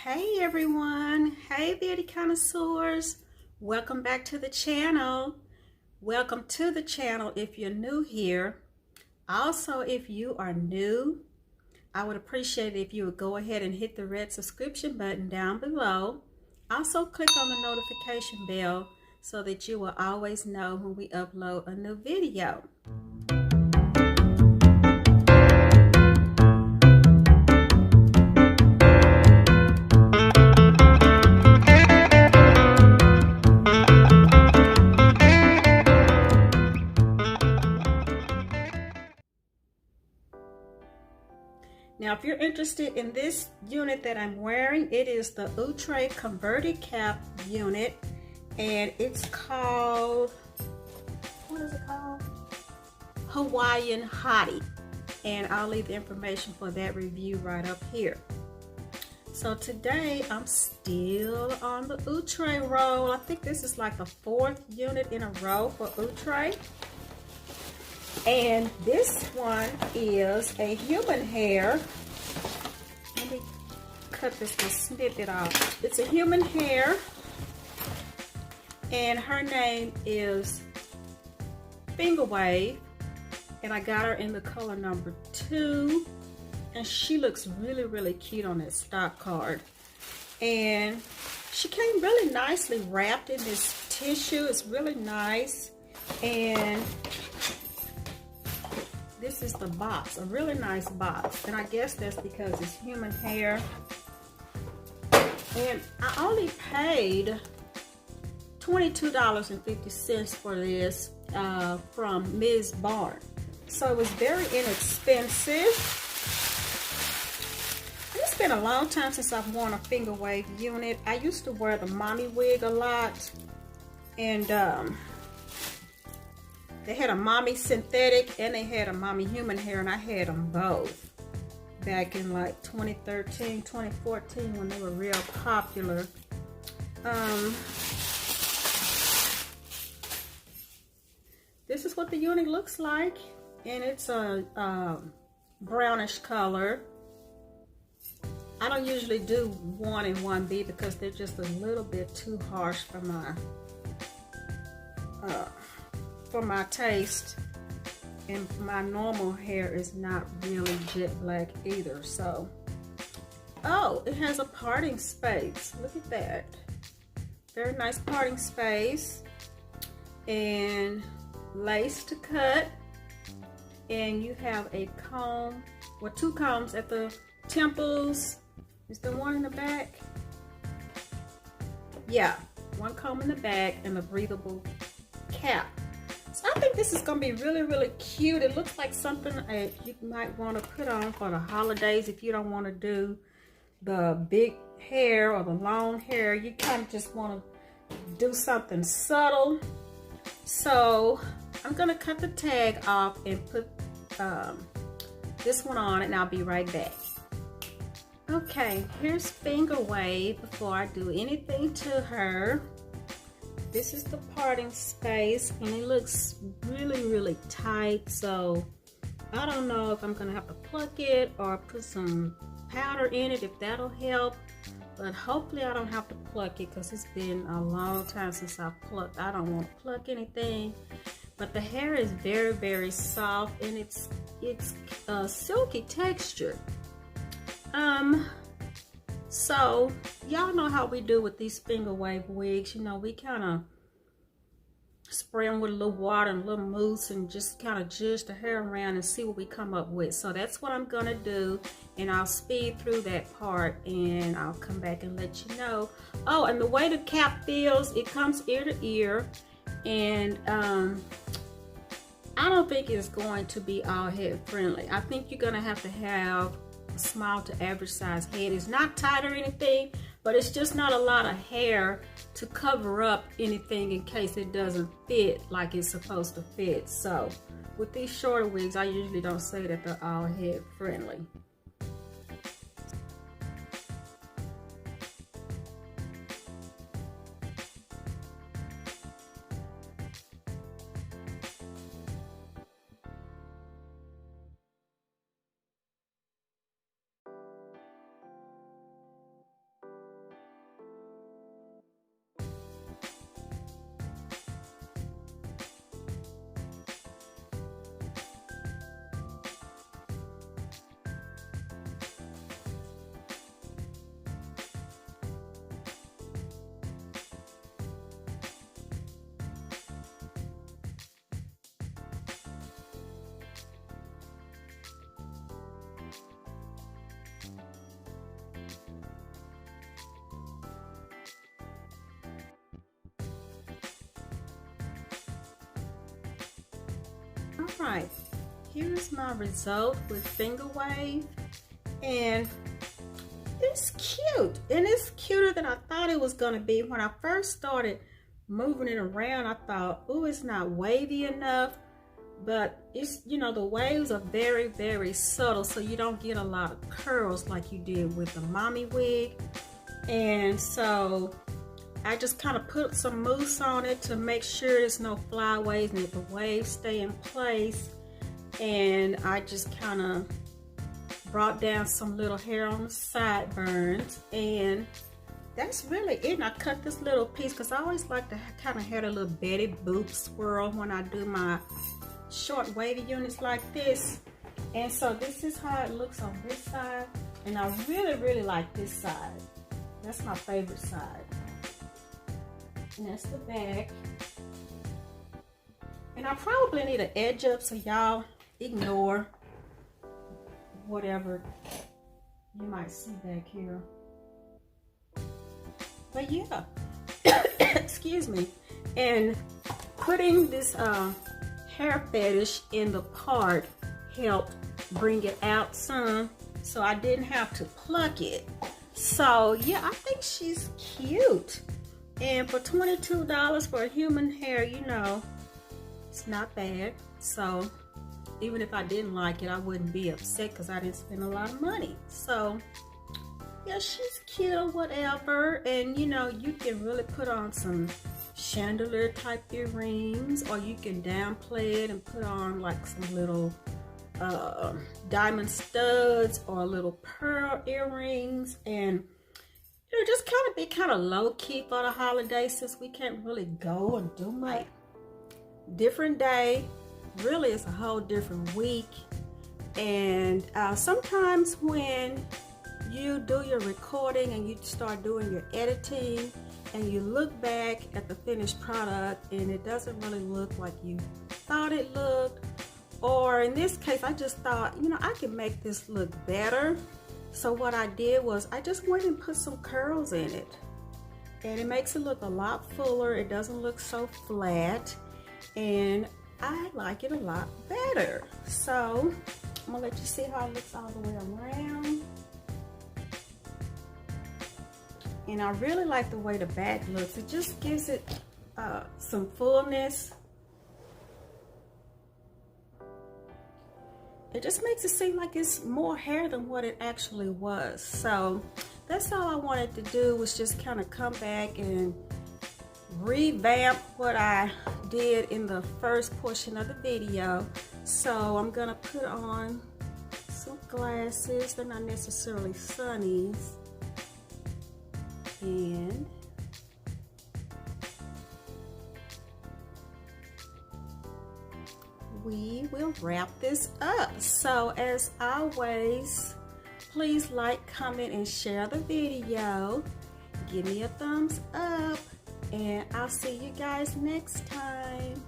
Hey everyone, hey Beauty Connoisseurs, welcome back to the channel. Welcome to the channel if you're new here. Also, if you are new, I would appreciate it if you would go ahead and hit the red subscription button down below. Also click on the notification bell so that you will always know when we upload a new video. Now, if you're interested in this unit that I'm wearing, it is the Outre converted cap unit, and it's called, what is it called? Hawaiian Hottie, and I'll leave the information for that review right up here. So today I'm still on the Outre roll. I think this is like the 4th unit in a row for Outre. And this one is a human hair. Let me cut this and snip it off. It's a human hair, and her name is Fingerwave, and I got her in the color number 2, and she looks really, really cute on that stock card. And she came really nicely wrapped in this tissue. It's really nice. And this is the box, a really nice box, and I guess that's because it's human hair. And I only paid $22.50 for this from Ms. Barn, so it was very inexpensive. It's been a long time since I've worn a finger wave unit. I used to wear the mommy wig a lot, and they had a mommy synthetic and they had a mommy human hair, and I had them both back in like 2013, 2014 when they were real popular. This is what the unit looks like, and it's a brownish color. I don't usually do 1 and 1B because they're just a little bit too harsh for my taste, and my normal hair is not really jet black either. So, oh, it has a parting space. Look at that. Very nice parting space, and lace to cut, and you have a comb, or 2 combs at the temples. Is there one in the back? Yeah, 1 comb in the back and a breathable cap. So I think this is going to be really, really cute. It looks like something you might want to put on for the holidays if you don't want to do the big hair or the long hair. You kind of just want to do something subtle. So I'm going to cut the tag off and put this one on, and I'll be right back. Okay, here's Fingerwave before I do anything to her. This is the parting space, and it looks really, really tight, so I don't know if I'm gonna have to pluck it or put some powder in it, if that'll help, but hopefully I don't have to pluck it because it's been a long time since I've plucked. I don't want to pluck anything, but the hair is very, very soft, and it's a silky texture. So y'all know how we do with these finger wave wigs. You know, we kind of spray them with a little water and a little mousse and just kind of judge the hair around and see what we come up with. So that's what I'm gonna do, and I'll speed through that part and I'll come back and let you know. Oh, and the way the cap feels, it comes ear to ear, and I don't think it's going to be all head friendly. I think you're gonna have to have small to average size head. It's not tight or anything, but it's just not a lot of hair to cover up anything in case it doesn't fit like it's supposed to fit. So with these shorter wigs, I usually don't say that they're all head friendly. right, here's my result with Fingerwave, and it's cute, and it's cuter than I thought it was gonna be. When I first started moving it around, I thought, oh, it's not wavy enough, but it's, you know, the waves are very, very subtle, so you don't get a lot of curls like you did with the mommy wig. And so I just kind of put some mousse on it to make sure there's no flyaways and that the waves stay in place. And I just kind of brought down some little hair on the sideburns, and that's really it. And I cut this little piece because I always like to kind of have a little Betty Boop swirl when I do my short wavy units like this. And so this is how it looks on this side, and I really, really like this side. That's my favorite side. And that's the back. And I probably need an edge up, so y'all ignore whatever you might see back here. But yeah, excuse me. And putting this hair fetish in the part helped bring it out some, so I didn't have to pluck it. So yeah, I think she's cute. And for $22 for a human hair, you know, it's not bad. So even if I didn't like it, I wouldn't be upset because I didn't spend a lot of money. So yeah, she's cute or whatever. And you know, you can really put on some chandelier type earrings, or you can downplay it and put on like some little diamond studs or little pearl earrings, and you know, just kind of be kind of low-key for the holidays, since we can't really go and do my different day. Really, it's a whole different week. And sometimes when you do your recording and you start doing your editing and you look back at the finished product and it doesn't really look like you thought it looked, or in this case, I just thought, you know, I can make this look better. So what I did was I just went and put some curls in it, and it makes it look a lot fuller. It doesn't look so flat, and I like it a lot better. So I'm gonna let you see how it looks all the way around. And I really like the way the back looks. It just gives it some fullness. It just makes it seem like it's more hair than what it actually was. So that's all I wanted to do, was just kind of come back and revamp what I did in the first portion of the video. So I'm gonna put on some glasses. They're not necessarily sunnies. And we will wrap this up. So as always, please like, comment, and share the video. Give me a thumbs up, and I'll see you guys next time.